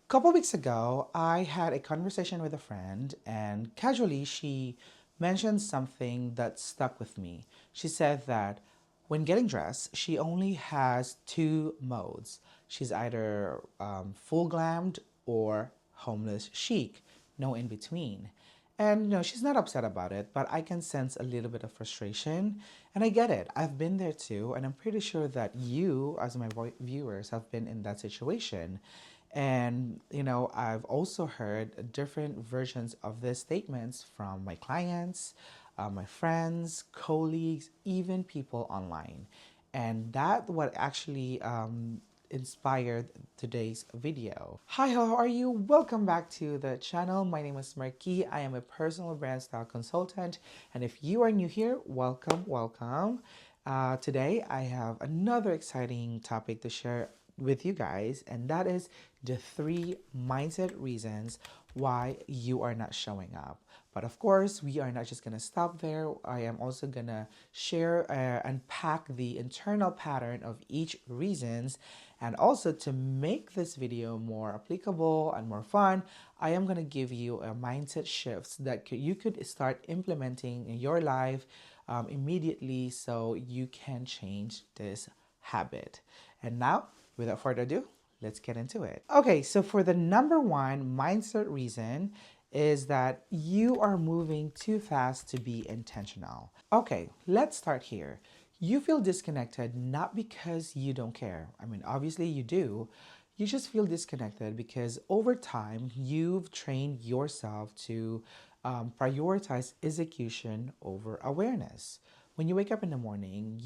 Couple weeks ago, I had a conversation with a friend, and casually she mentioned something that stuck with me. She said that when getting dressed, she only has two modes. She's either full glammed or homeless chic, no in between. And she's not upset about it, but I can sense a little bit of frustration. And I get it. I've been there too, and I'm pretty sure that you, as my viewers, have been in that situation. And I've also heard different versions of these statements from my clients, my friends, colleagues, even people online. And that what actually inspired today's video. Hi, how are you? Welcome back to the channel. My name is Marquis. I am a personal brand style consultant. And if you are new here, welcome, welcome. Today, I have another exciting topic to share with you guys, and that is the 3 mindset reasons why you are not showing up. But of course, we are not just gonna stop there. I am also gonna share, unpack the internal pattern of each reasons, and also to make this video more applicable and more fun, I am gonna give you a mindset shifts that you could start implementing in your life immediately, so you can change this habit. And now, without further ado, let's get into it. Okay, so for the number 1 mindset reason is that you are moving too fast to be intentional. Okay, let's start here. You feel disconnected not because you don't care. I mean, obviously you do. You just feel disconnected because over time you've trained yourself to prioritize execution over awareness. When you wake up in the morning,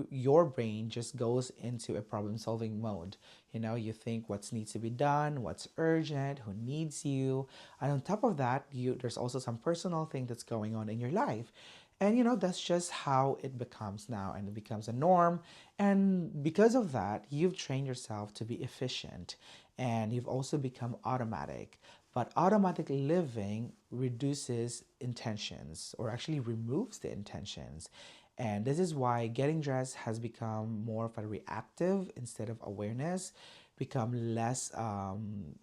your brain just goes into a problem-solving mode. You think what needs to be done, what's urgent, who needs you, and on top of that, there's also some personal thing that's going on in your life. And that's just how it becomes now, and it becomes a norm. And because of that, you've trained yourself to be efficient, and you've also become automatic. But automatic living reduces intentions, or actually removes the intentions. And this is why getting dressed has become more of a reactive instead of awareness, become less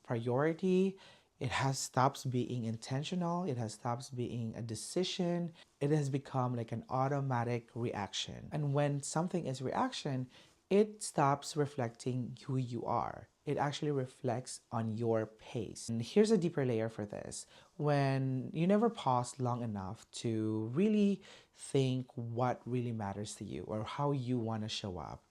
priority. It has stops being intentional. It has stops being a decision. It has become like an automatic reaction. And when something is reaction, it stops reflecting who you are. It actually reflects on your pace. And here's a deeper layer for this. When you never pause long enough to really think what really matters to you or how you want to show up.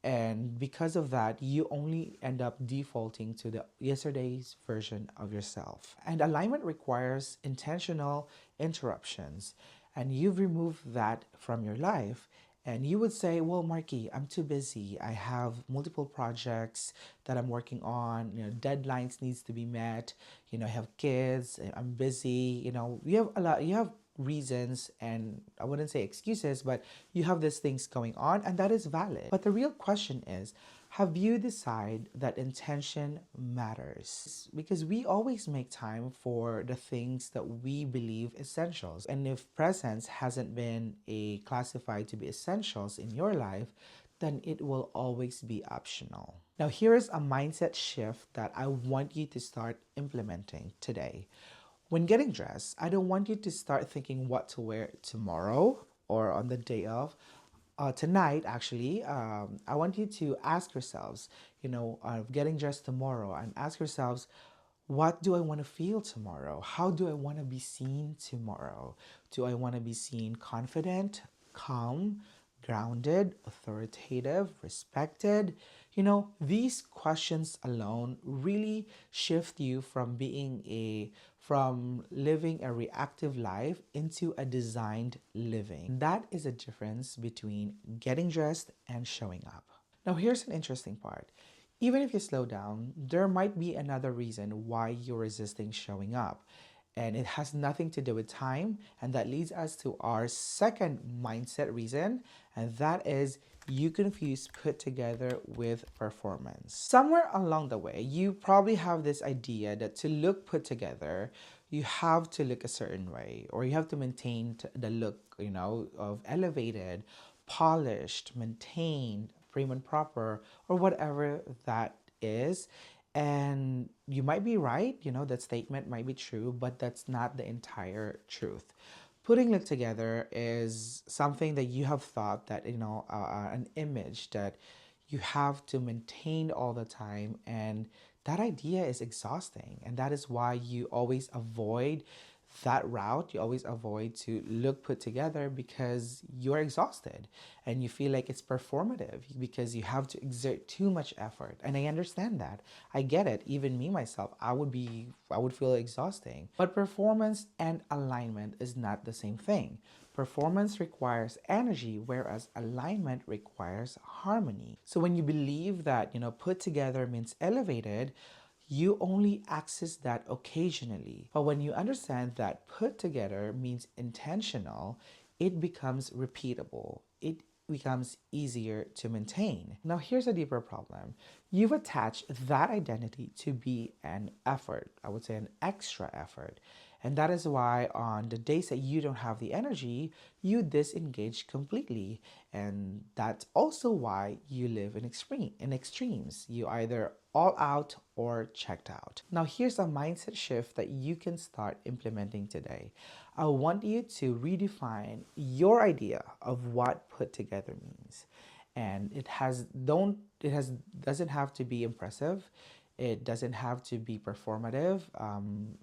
And because of that, you only end up defaulting to the yesterday's version of yourself. And alignment requires intentional interruptions. And you've removed that from your life. And you would say, well, Marky, I'm too busy. I have multiple projects that I'm working on. Deadlines needs to be met. I have kids. I'm busy. You have a lot. You have reasons, and I wouldn't say excuses, but you have these things going on, and that is valid. But the real question is, have you decided that intention matters? Because we always make time for the things that we believe essentials. And if presence hasn't been classified to be essentials in your life, then it will always be optional. Now, here is a mindset shift that I want you to start implementing today. When getting dressed, I don't want you to start thinking what to wear tomorrow or on the day of. Tonight, actually, I want you to ask yourselves, getting dressed tomorrow, and ask yourselves, what do I want to feel tomorrow? How do I want to be seen tomorrow? Do I want to be seen confident, calm, grounded, authoritative, respected? These questions alone really shift you from living a reactive life into a designed living. That is a difference between getting dressed and showing up. Now, here's an interesting part. Even if you slow down, there might be another reason why you're resisting showing up. And it has nothing to do with time. And that leads us to our second mindset reason. And that is you confuse put together with performance. Somewhere along the way, you probably have this idea that to look put together, you have to look a certain way, or you have to maintain the look, of elevated, polished, maintained, prim and proper, or whatever that is. And you might be right, that statement might be true, but that's not the entire truth. Putting it together is something that you have thought that, an image that you have to maintain all the time. And that idea is exhausting. And that is why you always avoid that route. You always avoid to look put together because you're exhausted and you feel like it's performative because you have to exert too much effort. And I understand that. I get it. Even me myself, I would feel exhausting. But performance and alignment is not the same thing. Performance requires energy, whereas alignment requires harmony. So when you believe that, put together means elevated, you only access that occasionally. But when you understand that put together means intentional, it becomes repeatable. It becomes easier to maintain. Now, here's a deeper problem. You've attached that identity to be an effort, I would say an extra effort. And that is why on the days that you don't have the energy, you disengage completely. And that's also why you live in extremes. You either all out or checked out. Now, here's a mindset shift that you can start implementing today. I want you to redefine your idea of what put together means. And it has doesn't have to be impressive. It doesn't have to be performative,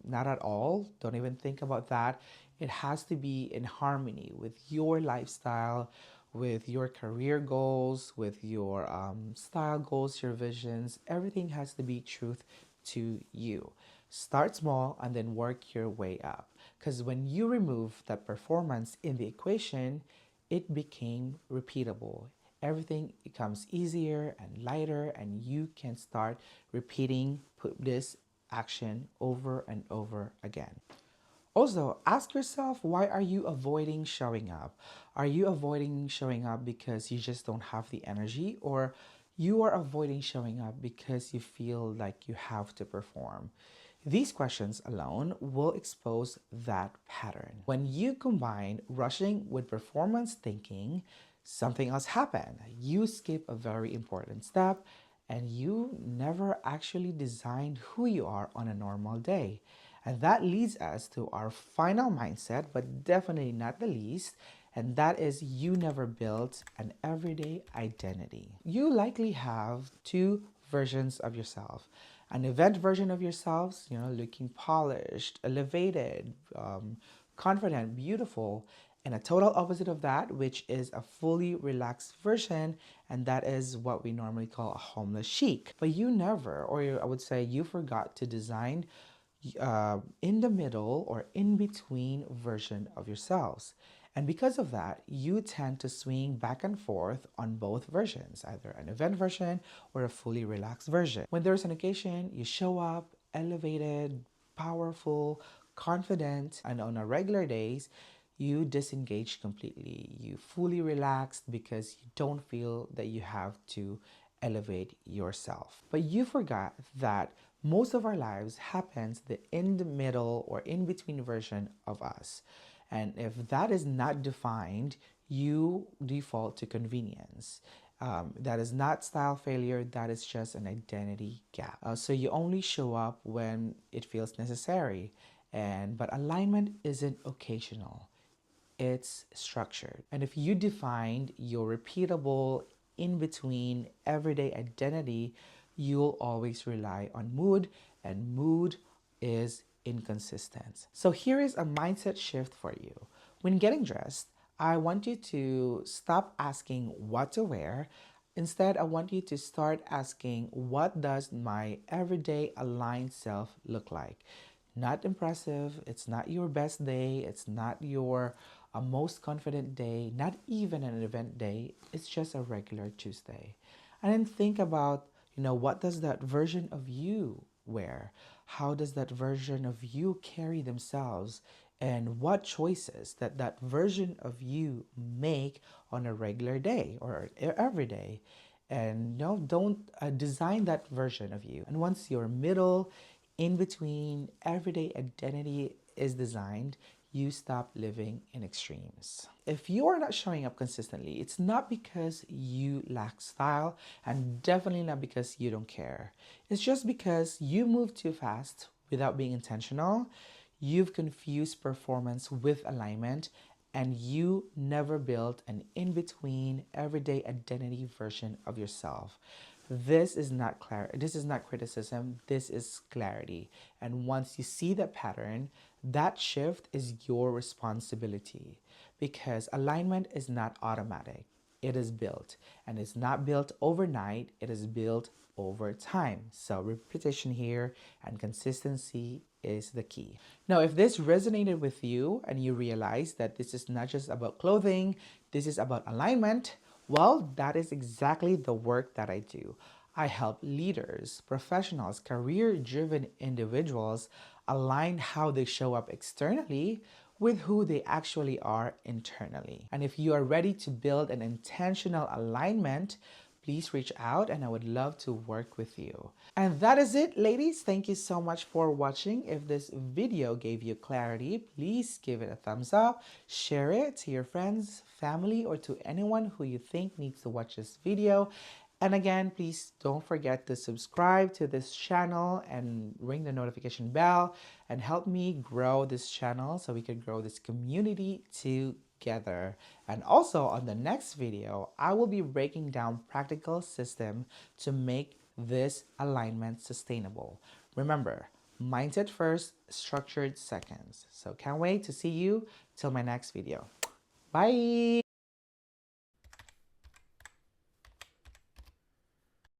not at all. Don't even think about that. It has to be in harmony with your lifestyle, with your career goals, with your style goals, your visions. Everything has to be truth to you. Start small and then work your way up. Because when you remove that performance in the equation, it became repeatable. Everything becomes easier and lighter, and you can start repeating this action over and over again. Also, ask yourself, why are you avoiding showing up? Are you avoiding showing up because you just don't have the energy, or you are avoiding showing up because you feel like you have to perform? These questions alone will expose that pattern. When you combine rushing with performance thinking, something else happens. You skip a very important step and you never actually designed who you are on a normal day. And that leads us to our final mindset, but definitely not the least, and that is you never built an everyday identity. You likely have two versions of yourself. An event version of yourselves, looking polished, elevated, confident, beautiful, and a total opposite of that, which is a fully relaxed version, and that is what we normally call a homeless chic. But you never, or I would say you forgot to design in the middle or in between version of yourselves. And because of that, you tend to swing back and forth on both versions, either an event version or a fully relaxed version. When there's an occasion, you show up elevated, powerful, confident, and on a regular days, you disengage completely. You fully relaxed because you don't feel that you have to elevate yourself. But you forgot that most of our lives happens the in the middle or in between version of us. And if that is not defined, you default to convenience. That is not style failure, that is just an identity gap. So you only show up when it feels necessary. But alignment isn't occasional, it's structured. And if you defined your repeatable in between everyday identity, you'll always rely on mood, and mood is inconsistent. So here is a mindset shift for you. When getting dressed, I want you to stop asking what to wear. Instead, I want you to start asking, what does my everyday aligned self look like? Not impressive, it's not your best day, it's not your most confident day, not even an event day, it's just a regular Tuesday. And then think about, what does that version of you wear? How does that version of you carry themselves? And what choices that version of you make on a regular day or every day? And don't design that version of you. And once your middle, in between, everyday identity is designed, you stop living in extremes. If you are not showing up consistently, it's not because you lack style and definitely not because you don't care. It's just because you move too fast without being intentional. You've confused performance with alignment, and you never built an in between everyday identity version of yourself. This is not criticism, this is clarity. And once you see that pattern, that shift is your responsibility, because alignment is not automatic. It is built, and it's not built overnight, it is built over time. So repetition here and consistency is the key. Now, if this resonated with you and you realize that this is not just about clothing, this is about alignment, well, that is exactly the work that I do. I help leaders, professionals, career driven individuals align how they show up externally with who they actually are internally. And if you are ready to build an intentional alignment, please reach out and I would love to work with you. And that is it, ladies. Thank you so much for watching. If this video gave you clarity, please give it a thumbs up, share it to your friends, family, or to anyone who you think needs to watch this video. And again, please don't forget to subscribe to this channel and ring the notification bell and help me grow this channel so we can grow this community together. And also on the next video, I will be breaking down practical system to make this alignment sustainable. Remember, mindset first, structured seconds. So can't wait to see you till my next video. Bye!